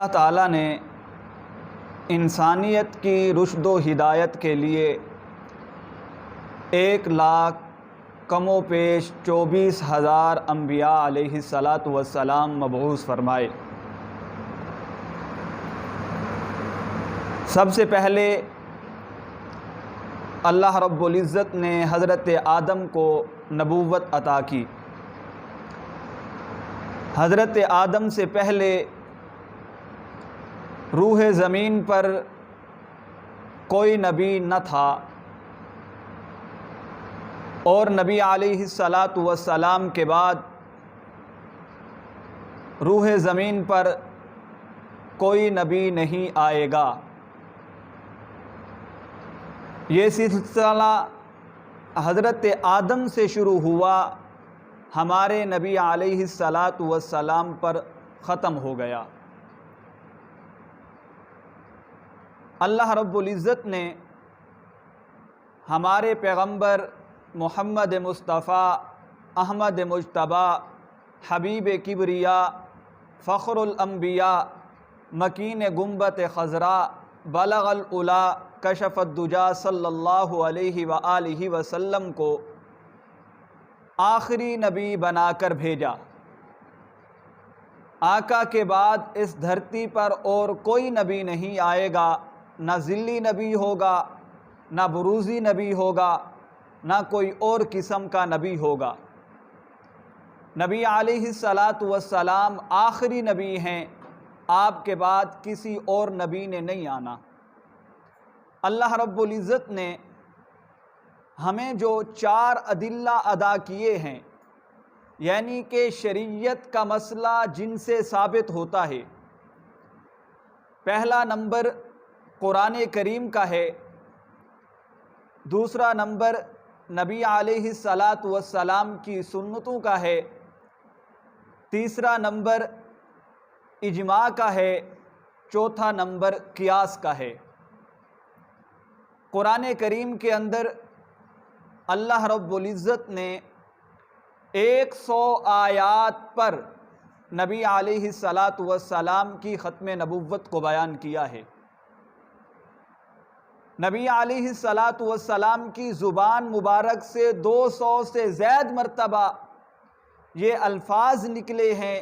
اللہ تعالیٰ نے انسانیت کی رشد و ہدایت کے لیے 1,00,000 کم و بیش 24,000 انبیاء علیہ السلام مبعوث فرمائے۔ سب سے پہلے اللہ رب العزت نے حضرت آدم کو نبوت عطا کی۔ حضرت آدم سے پہلے روح زمین پر کوئی نبی نہ تھا، اور نبی علیہ السلام کے بعد روح زمین پر کوئی نبی نہیں آئے گا۔ یہ سلسلہ حضرت آدم سے شروع ہوا، ہمارے نبی علیہ السلام پر ختم ہو گیا۔ اللہ رب العزت نے ہمارے پیغمبر محمد مصطفیٰ احمد مجتبیٰ حبیب کبریا فخر الانبیاء مکین گنبت خضراء بلغ العلا کشف الدجا صلی اللہ علیہ وآلہ وسلم کو آخری نبی بنا کر بھیجا۔ آقا کے بعد اس دھرتی پر اور کوئی نبی نہیں آئے گا، نہ ذلی نبی ہوگا، نہ بروزی نبی ہوگا، نہ کوئی اور قسم کا نبی ہوگا۔ نبی علیہ السلام آخری نبی ہیں، آپ کے بعد کسی اور نبی نے نہیں آنا۔ اللہ رب العزت نے ہمیں جو 4 ادلہ ادا کیے ہیں، یعنی کہ شریعت کا مسئلہ جن سے ثابت ہوتا ہے، پہلا نمبر قرآن کریم کا ہے، دوسرا نمبر نبی علیہ السلام کی سنتوں کا ہے، تیسرا نمبر اجماع کا ہے، چوتھا نمبر قیاس کا ہے۔ قرآن کریم کے اندر اللہ رب العزت نے 100 آیات پر نبی علیہ السلام کی ختم نبوت کو بیان کیا ہے۔ نبی علیہ السلام کی زبان مبارک سے 200 سے زائد مرتبہ یہ الفاظ نکلے ہیں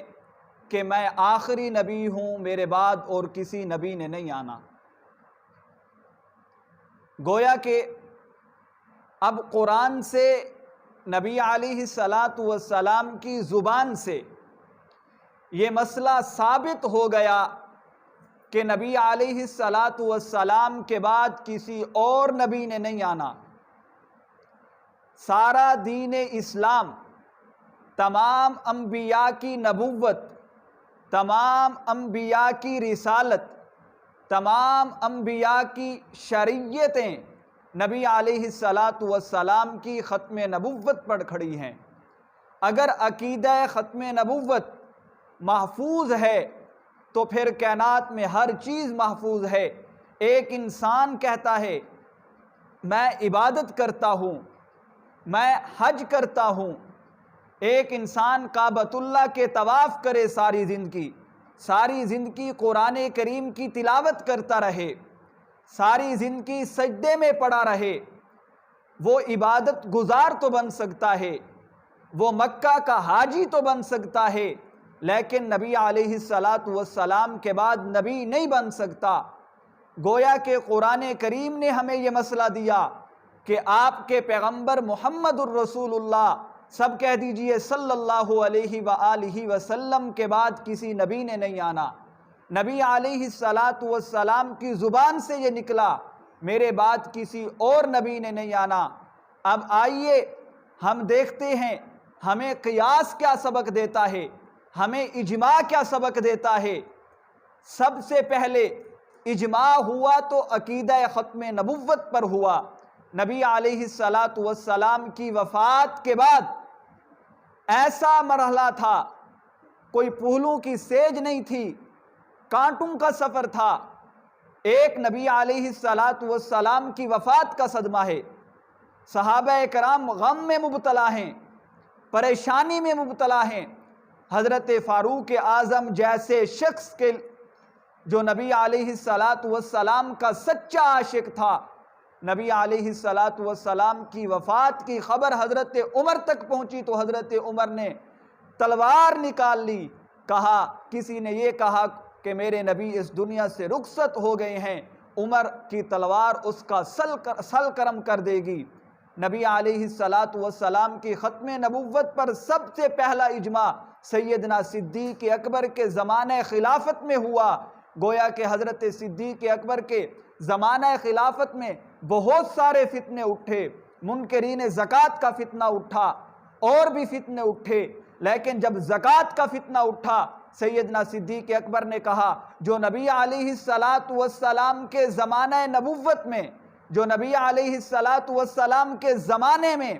کہ میں آخری نبی ہوں، میرے بعد اور کسی نبی نے نہیں آنا۔ گویا کہ اب قرآن سے نبی علیہ السلام کی زبان سے یہ مسئلہ ثابت ہو گیا کہ نبی علیہ السلام کے بعد کسی اور نبی نے نہیں آنا۔ سارا دین اسلام، تمام انبیاء کی نبوت، تمام انبیاء کی رسالت، تمام انبیاء کی شریعتیں نبی علیہ السلام کی ختم نبوت پر کھڑی ہیں۔ اگر عقیدہ ختم نبوت محفوظ ہے تو پھر کائنات میں ہر چیز محفوظ ہے۔ ایک انسان کہتا ہے میں عبادت کرتا ہوں، میں حج کرتا ہوں، ایک انسان کعبۃ اللہ کے طواف کرے ساری زندگی قرآن کریم کی تلاوت کرتا رہے، ساری زندگی سجدے میں پڑا رہے، وہ عبادت گزار تو بن سکتا ہے، وہ مکہ کا حاجی تو بن سکتا ہے، لیکن نبی علیہ السلام کے بعد نبی نہیں بن سکتا۔ گویا کہ قرآن کریم نے ہمیں یہ مسئلہ دیا کہ آپ کے پیغمبر محمد الرسول اللہ، سب کہہ دیجئے صلی اللہ علیہ وآلہ وسلم کے بعد کسی نبی نے نہیں آنا۔ نبی علیہ السلام کی زبان سے یہ نکلا میرے بعد کسی اور نبی نے نہیں آنا۔ اب آئیے ہم دیکھتے ہیں ہمیں قیاس کیا سبق دیتا ہے، ہمیں اجماع کیا سبق دیتا ہے۔ سب سے پہلے اجماع ہوا تو عقیدہ ختم نبوت پر ہوا۔ نبی علیہ السلام کی وفات کے بعد ایسا مرحلہ تھا، کوئی پھولوں کی سیج نہیں تھی، کانٹوں کا سفر تھا۔ ایک نبی علیہ السلام کی وفات کا صدمہ ہے، صحابہ کرام غم میں مبتلا ہیں، پریشانی میں مبتلا ہیں۔ حضرت فاروق اعظم جیسے شخص کے جو نبی علیہ السلام کا سچا عاشق تھا۔ نبی علیہ السلام کی وفات کی خبر حضرت عمر تک پہنچی تو حضرت عمر نے تلوار نکال لی، کہا کسی نے یہ کہا کہ میرے نبی اس دنیا سے رخصت ہو گئے ہیں، عمر کی تلوار اس کا سل کرم کر دے گی۔ نبی علیہ السلام کی ختم نبوت پر سب سے پہلا اجماع سیدنا صدیق اکبر کے زمانہ خلافت میں ہوا۔ گویا کہ حضرت صدیق اکبر کے زمانہ خلافت میں بہت سارے فتنے اٹھے، منکرین زکوٰۃ کا فتنہ اٹھا اور بھی فتنے اٹھے، لیکن جب زکوٰۃ کا فتنہ اٹھا سیدنا صدیق اکبر نے کہا جو نبی علیہ السلام کے زمانہ نبوت میں، جو نبی علیہ السلام کے زمانے میں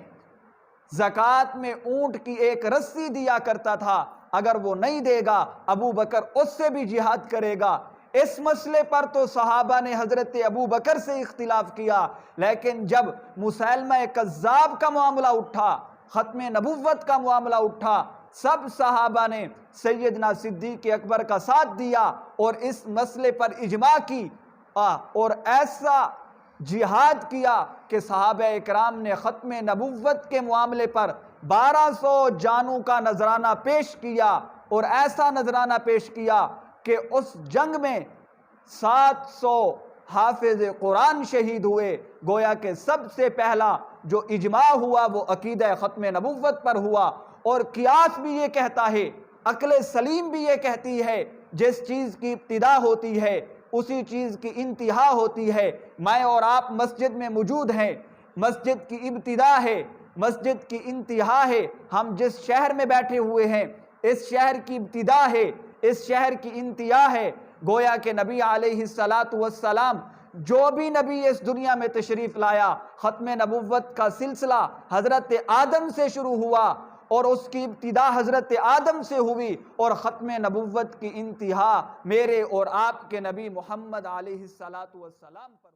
زکوٰۃ میں اونٹ کی ایک رسی دیا کرتا تھا، اگر وہ نہیں دے گا ابو بکر اس سے بھی جہاد کرے گا۔ اس مسئلے پر تو صحابہ نے حضرت ابو بکر سے اختلاف کیا، لیکن جب مسیلمہ کذاب کا معاملہ اٹھا، ختم نبوت کا معاملہ اٹھا، سب صحابہ نے سیدنا صدیق اکبر کا ساتھ دیا اور اس مسئلے پر اجماع کی اور ایسا جہاد کیا کہ صحابہ اکرام نے ختم نبوت کے معاملے پر 1200 جانوں کا نذرانہ پیش کیا، اور ایسا نذرانہ پیش کیا کہ اس جنگ میں 700 حافظ قرآن شہید ہوئے۔ گویا کہ سب سے پہلا جو اجماع ہوا وہ عقیدہ ختم نبوت پر ہوا، اور قیاس بھی یہ کہتا ہے، عقل سلیم بھی یہ کہتی ہے، جس چیز کی ابتدا ہوتی ہے اسی چیز کی انتہا ہوتی ہے۔ میں اور آپ مسجد میں موجود ہیں، مسجد کی ابتدا ہے، مسجد کی انتہا ہے۔ ہم جس شہر میں بیٹھے ہوئے ہیں اس شہر کی ابتدا ہے، اس شہر کی انتہا ہے۔ گویا کہ نبی علیہ السلام جو بھی نبی اس دنیا میں تشریف لایا، ختم نبوت کا سلسلہ حضرت آدم سے شروع ہوا اور اس کی ابتدا حضرت آدم سے ہوئی، اور ختم نبوت کی انتہا میرے اور آپ کے نبی محمد علیہ السلام پر